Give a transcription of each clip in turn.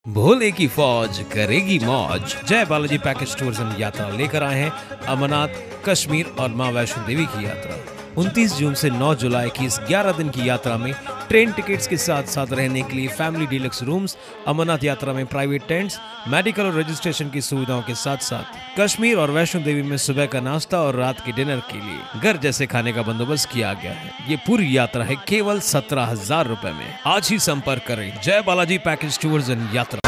भोले की फौज करेगी मौज। जय बालाजी पैकेज टूरिज्म यात्रा लेकर आए हैं अमरनाथ, कश्मीर और मां वैष्णो देवी की यात्रा। 29 जून से 9 जुलाई की इस 11 दिन की यात्रा में ट्रेन टिकट्स के साथ साथ रहने के लिए फैमिली डीलक्स रूम्स, अमरनाथ यात्रा में प्राइवेट टेंट्स, मेडिकल और रजिस्ट्रेशन की सुविधाओं के साथ साथ कश्मीर और वैष्णो देवी में सुबह का नाश्ता और रात के डिनर के लिए घर जैसे खाने का बंदोबस्त किया गया है। ये पूरी यात्रा है केवल 17,000 रुपए में। आज ही संपर्क करें जय बालाजी पैकेज टूरिज्म यात्रा।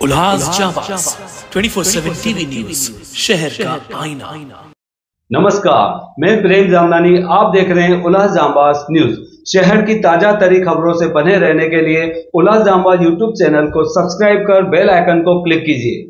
उल्लास जाबाज 24/7 टीवी न्यूज, शहर का आईना। नमस्कार, मैं प्रेम जामनानी। आप देख रहे हैं उल्लास जाबाज न्यूज। शहर की ताजा तरीन खबरों से बने रहने के लिए उल्लास जाबाज यूट्यूब चैनल को सब्सक्राइब कर बेल आइकन को क्लिक कीजिए।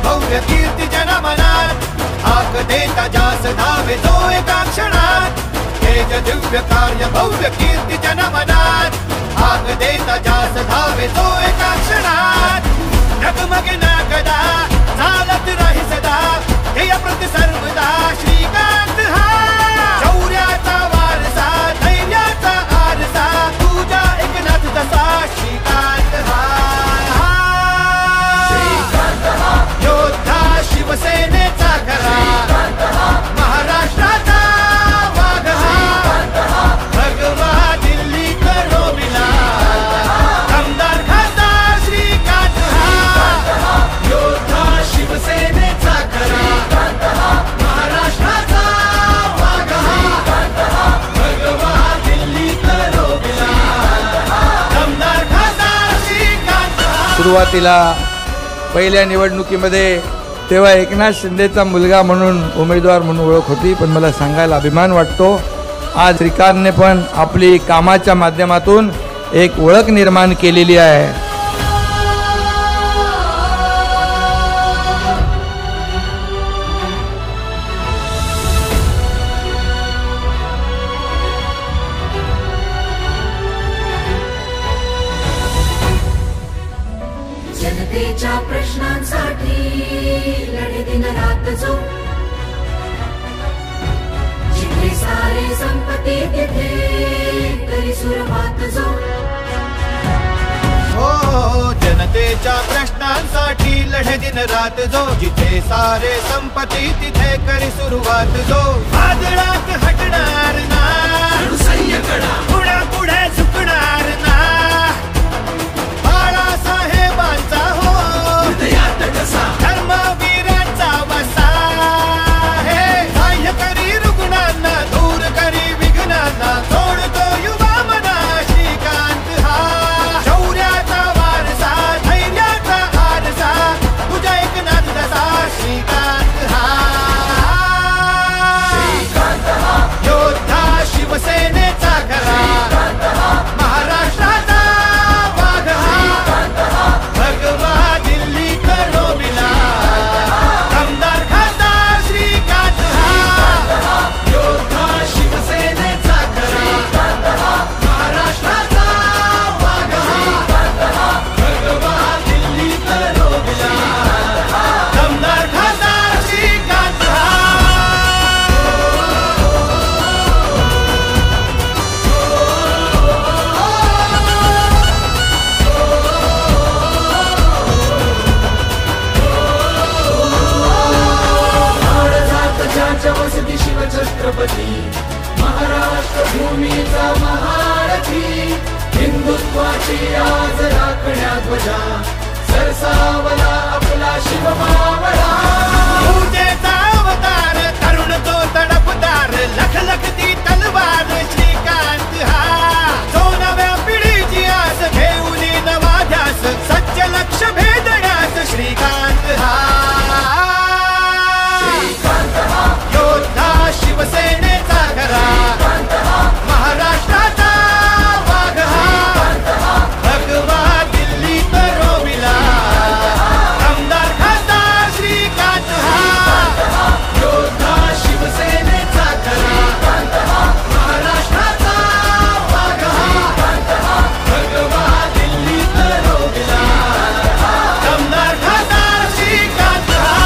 भव्य कीर्ती जनमनात हाक देता जास धावे तो एका क्षणात। तेज दिव्य कार्य भव्य कीर्ती जनमनात हाक देता जास धावे तो एका क्षणात। डगमगे न गदा चालत राही सदा ध्येय प्रति सर्वदा श्रीकांत हा। शौर्याचा वारसा धैर्याचा आरसा तुझा एकनाथ तसा श्रीकांत सुरुवातीला पहिल्या निवडणुकीमध्ये तेव्हा एकनाथ शिंदेचा मुलगा म्हणून उमेदवार म्हणून ओळख होती, पण मला सांगायला अभिमान वाटतो आज श्रीकांतने पण आपली कामाच्या माध्यमातून एक ओळख निर्माण केलेली आहे। जनतेच्या प्रश्नांसाठी लढे दिन रात जो, जिथे सारे संपत्ती तिथे करी सुरुवात जो। हो जनतेच्या प्रश्नांसाठी लढे दिन रात जो, जिथे सारे संपत्ती तिथे करी सुरुवात जो। वादळात हटणार ना पुढे पुढे झुकणार ना, बाळासाहेबांचा हो धर्मवीरांचा वसा, हे सहाय्य करी रुग्णांना दूर करी विघ्नांना, सोडतो युवा मना श्रीकांत हा। शौर्याचा वारसा धैर्याचा आरसा तुझ्या एकनाथ दसा श्रीकांत हा। योद्धा शिवसेनेचा खरा महाराष्ट्राचा वाघ हा, भगवा दिल्ली करोबिला आमदार खासदार श्रीकांत हा। योद्धा शिवसेनेचा खरा महाराष्ट्राचा वाघ हा, भगवा दिल्ली करोबिला आमदार खासदार श्रीकांत हा। वसती शिवछत्रपती महाराष्ट्र भूमीचा महारथी, हिंदुत्वाची आज राखण्या ध्वजा सरसावला आपला शिवमावळा। पूजेचा अवतार तरुण तो तडफदार लखलखती तलवार श्रीकांत हा। सोनव्या पिढीची आस घेऊन नवा ध्यास सच्च लक्ष भेदण्यास श्रीकांत हा। योद्धा शिवसेनेचा खरा महाराष्ट्राचा वाघ हा, भगवा दिल्ली करोबिला आमदार खासदार श्रीकांत हा। योद्धा शिवसेनेचा खरा महाराष्ट्राचा वाघ हा, भगवा दिल्ली करोबिला आमदार खासदार श्रीकांत हा।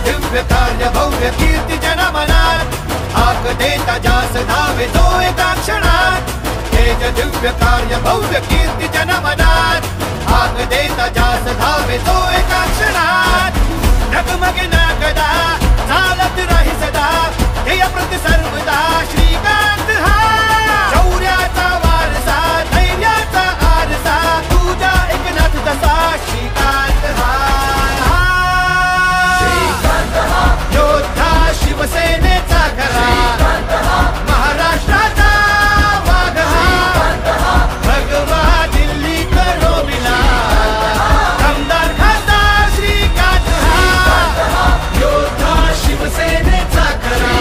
दिव्य कार्य भव्य कीर्ती जनमनात, हाक देता जास धावे जो एका क्षणात। तेज दिव्य कार्य भव्य कीर्ती जनमनात, हाक देता जास धावे जो एका क्षणात। डगमगे ना गदा चालत राही सदा, ध्येय प्रति सर्वदा श्रीकांत हा। शौर्याचा वारसा धैर्याचा आरसा तुझा एकनाथ दसा श्रीकांत हा। योद्धा शिवसेनेचा खरा महाराष्ट्राचा वाघ हा, भगवा दिल्ली करोबिला आमदार खासदार श्रीकांत हा। योद्धा शिवसेनेचा खरा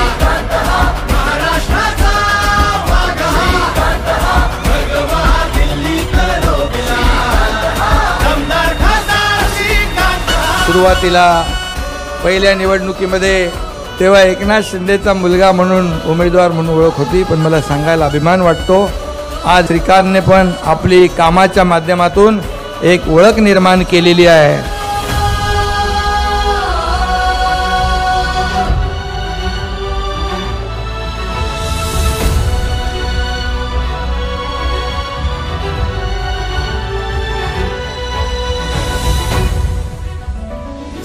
महाराष्ट्राचा वाघ हा, भगवा दिल्ली करोबिला आमदार खासदार श्रीकांत हा। सुरुवातीला पहिल्या निवडणुकीमध्ये तेव्हा एकनाथ शिंदेचा मुलगा म्हणून उमेदवार म्हणून ओळख होती, पण मला सांगायला अभिमान वाटतो आज श्रीकांतने पण आपली कामाच्या माध्यमातून एक ओळख निर्माण केलेली आहे.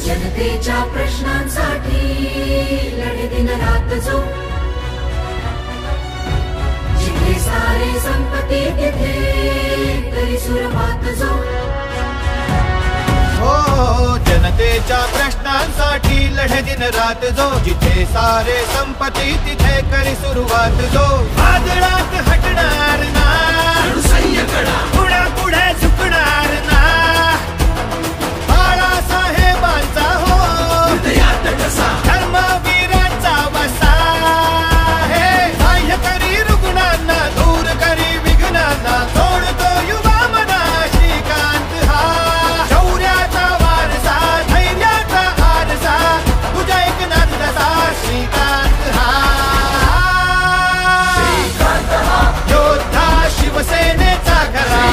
जनतेच्या प्रश्नांसाठी लढे दिन रात जो, जिथे सारे संपत्ती तिथे तरी सुरवात जो. हो जनतेच्या प्रश्नांसाठी लढे दिन रात जो, जिथे सारे संपत्ती तिथे करी सुरुवात जो. वादळात हटणार ना, पुढे पुढे झुकणार ना, बाळासाहेबांचा हो धर्मवीरांचा वसा. हे सहाय्य करी रुग्णांना, दूर करी विघ्नांना, सोडतो युवा मना श्रीकांत हा. शौर्याचा वारसा, धैर्याचा आरसा, तुझ्या एकनाथ दसा श्रीकांत हा. योद्धा शिवसेनेचा खरा,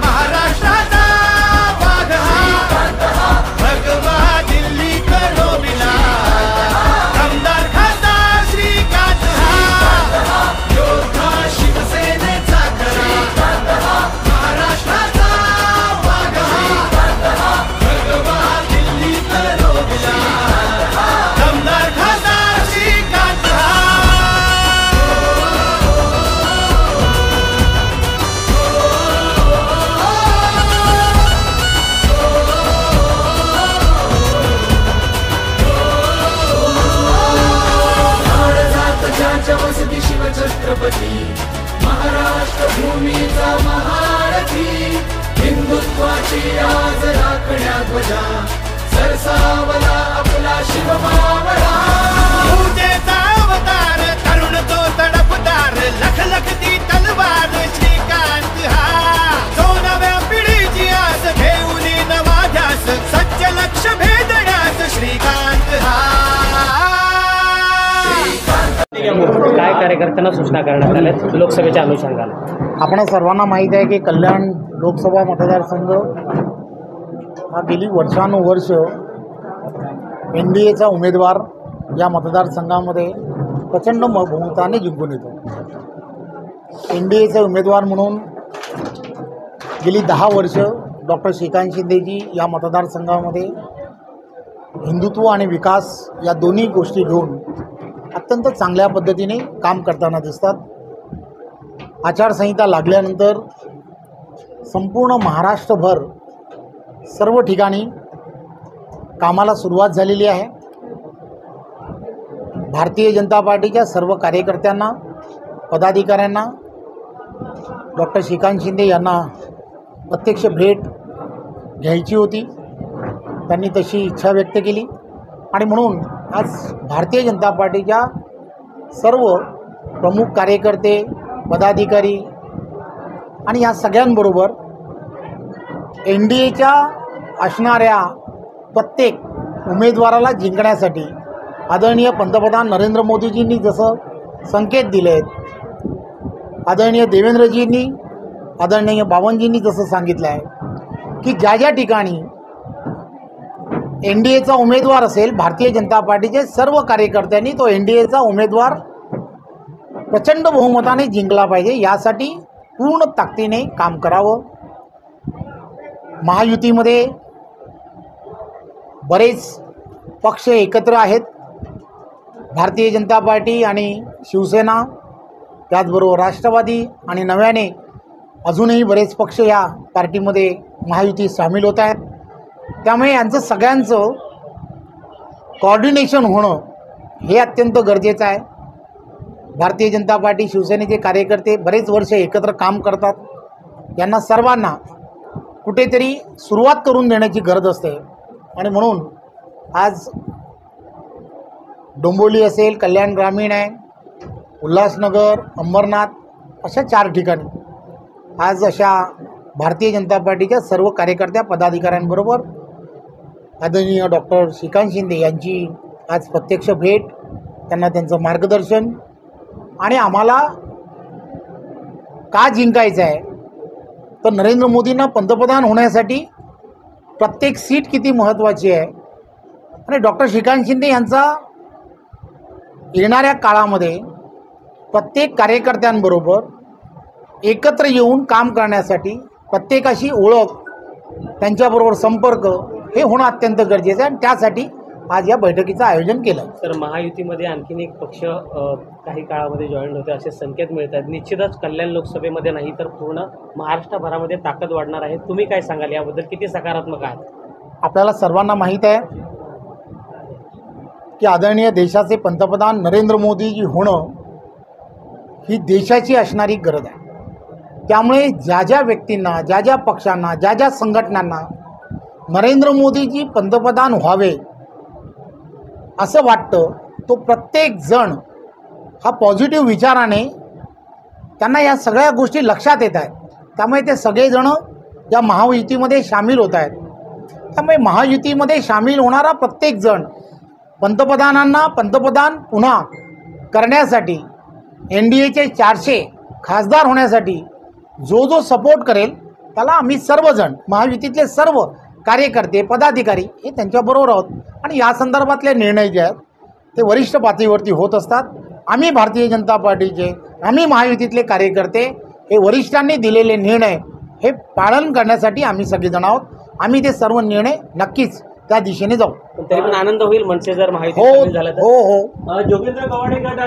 महाराष्ट्राचा वाघ हा. भगवा दिल्ली करो बिना, आमदार खासदार श्रीकांत हा. योद्धा शिवसेनेचा खरा, महाराष्ट्राचा वाघ हा. भगवा दिल्ली करो बिना, आमदार खासदार श्रीकांत हा. ज्याच्या वसती शिवछत्रपती, महाराष्ट्र भूमीचा महारथी. हिंदुत्वाची आज राखण्या ध्वजा, सरसावला आपला शिवमावळा. पूजेचा अवतार, तरुण तो तडफदार, लख लखती तलवार श्रीकांत हा. जो नव्या पिढीची आस घेऊन नवा ध्यास, सच्च लक्ष भेदण्यास श्रीकांत हा. काय कार्यकर्त्यांना सूचना करण्यात आल्या लोकसभेच्या अनुषंगाने? आपण सर्वांना माहीत आहे की कल्याण लोकसभा मतदारसंघ हा गेली वर्षानुवर्ष NDAचा उमेदवार या मतदारसंघामध्ये प्रचंड बहुमताने जिंकून येतो. NDAचे उमेदवार म्हणून गेली 10 वर्ष डॉक्टर श्रीकांत शिंदेजी या मतदारसंघामध्ये हिंदुत्व आणि विकास या दोन्ही गोष्टी घेऊन अत्यंत चांगल्या पद्धतीने काम करताना दिसतात. आचारसंहिता लागल्यानंतर संपूर्ण महाराष्ट्रभर सर्व ठिकाणी कामाला सुरुवात झालेली आहे. भारतीय जनता पार्टीच्या सर्व कार्यकर्त्यांना, पदाधिकाऱ्यांना डॉक्टर श्रीकांत शिंदे यांना प्रत्यक्ष भेट घ्यायची होती. त्यांनी तशी इच्छा व्यक्त केली आणि म्हणून आज भारतीय जनता पार्टीच्या सर्व प्रमुख कार्यकर्ते, पदाधिकारी आणि या सगळ्यांबरोबर NDAच्या असणाऱ्या प्रत्येक उमेदवाराला जिंकण्यासाठी आदरणीय पंतप्रधान नरेंद्र मोदीजींनी जसं संकेत दिले आहेत, आदरणीय देवेंद्रजींनी, आदरणीय बावनजींनी जसं सांगितलं आहे की ज्या ज्या ठिकाणी NDAचा उमेदवार असेल, भारतीय जनता पार्टीचे सर्व कार्यकर्त्यांनी तो NDAचा उमेदवार प्रचंड बहुमताने जिंकला पाहिजे, यासाठी पूर्ण ताकदीने काम करावं. महायुतीमध्ये बरेच पक्ष एकत्र आहेत, भारतीय जनता पार्टी आणि शिवसेना, त्याचबरोबर राष्ट्रवादी आणि नव्याने अजूनही बरेच पक्ष या पार्टीमध्ये महायुतीत सामील होत आहेत. त्यामुळे यांचं सगळ्यांचं कोऑर्डिनेशन होणं हे अत्यंत गरजेचं आहे. भारतीय जनता पार्टी, शिवसेनेचे कार्यकर्ते बरेच वर्ष एकत्र काम करतात. यांना सर्वांना कुठेतरी सुरुवात करून देण्याची गरज असते आणि म्हणून आज डोंबिवली असेल, कल्याण ग्रामीण आहे, उल्हासनगर, अंबरनाथ अशा 4 ठिकाणी आज अशा भारतीय जनता पार्टीच्या सर्व कार्यकर्त्या, पदाधिकाऱ्यांबरोबर आदरणीय डॉक्टर श्रीकांत शिंदे यांची आज प्रत्यक्ष भेट, त्यांना त्यांचं मार्गदर्शन आणि आम्हाला का जिंकायचं आहे तर नरेंद्र मोदींना पंतप्रधान होण्यासाठी प्रत्येक सीट किती महत्त्वाची आहे आणि डॉक्टर श्रीकांत शिंदे यांचा येणाऱ्या काळामध्ये प्रत्येक कार्यकर्त्यांबरोबर एकत्र येऊन काम करण्यासाठी प्रत्येकाशी ओळख, त्यांच्याबरोबर संपर्क हे होणं अत्यंत गरजेचं आहे आणि त्यासाठी आज या बैठकीचं आयोजन केलं. तर महायुतीमध्ये आणखीन एक पक्ष काही काळामध्ये जॉईन होते असे संकेत मिळत आहेत. निश्चितच कल्याण लोकसभेमध्ये नाही तर पूर्ण महाराष्ट्रभरामध्ये ताकद वाढणार आहे. तुम्ही काय सांगाल याबद्दल, किती सकारात्मक आहे? आपल्याला सर्वांना माहीत आहे की आदरणीय देशाचे पंतप्रधान नरेंद्र मोदीजी होणं ही देशाची असणारी गरज आहे. त्यामुळे ज्या ज्या व्यक्तींना, ज्या ज्या पक्षांना, ज्या ज्या संघटनांना नरेंद्र मोदीजी पंतप्रधान व्हावे असं वाटतं तो प्रत्येक जण हा पॉझिटिव्ह विचाराने त्यांना या सगळ्या गोष्टी लक्षात येत आहेत. त्यामुळे ते सगळेजण या महायुतीमध्ये सामील होत आहेत. त्यामुळे महायुतीमध्ये सामील होणारा प्रत्येक जण पंतप्रधानांना पंतप्रधान पुन्हा करण्यासाठी, NDAचे 400 खासदार होण्यासाठी जो जो सपोर्ट करेल त्याला आम्ही सर्वजण, महायुतीतले सर्व कार्यकर्ते, पदाधिकारी हे त्यांच्याबरोबर आहोत आणि या संदर्भातले निर्णय जे आहेत ते वरिष्ठ पातळीवरती होत असतात. आम्ही भारतीय जनता पार्टीचे, आम्ही महायुतीतले कार्यकर्ते हे वरिष्ठांनी दिलेले निर्णय हे पालन करण्यासाठी आम्ही सगळेजण आहोत. आम्ही ते सर्व निर्णय नक्कीच त्या दिशेने जाऊ. तरी पण आनंद होईल मनसे जर हो महायुतीत झालं तर. हो हो जोगेंद्र गवाडे गट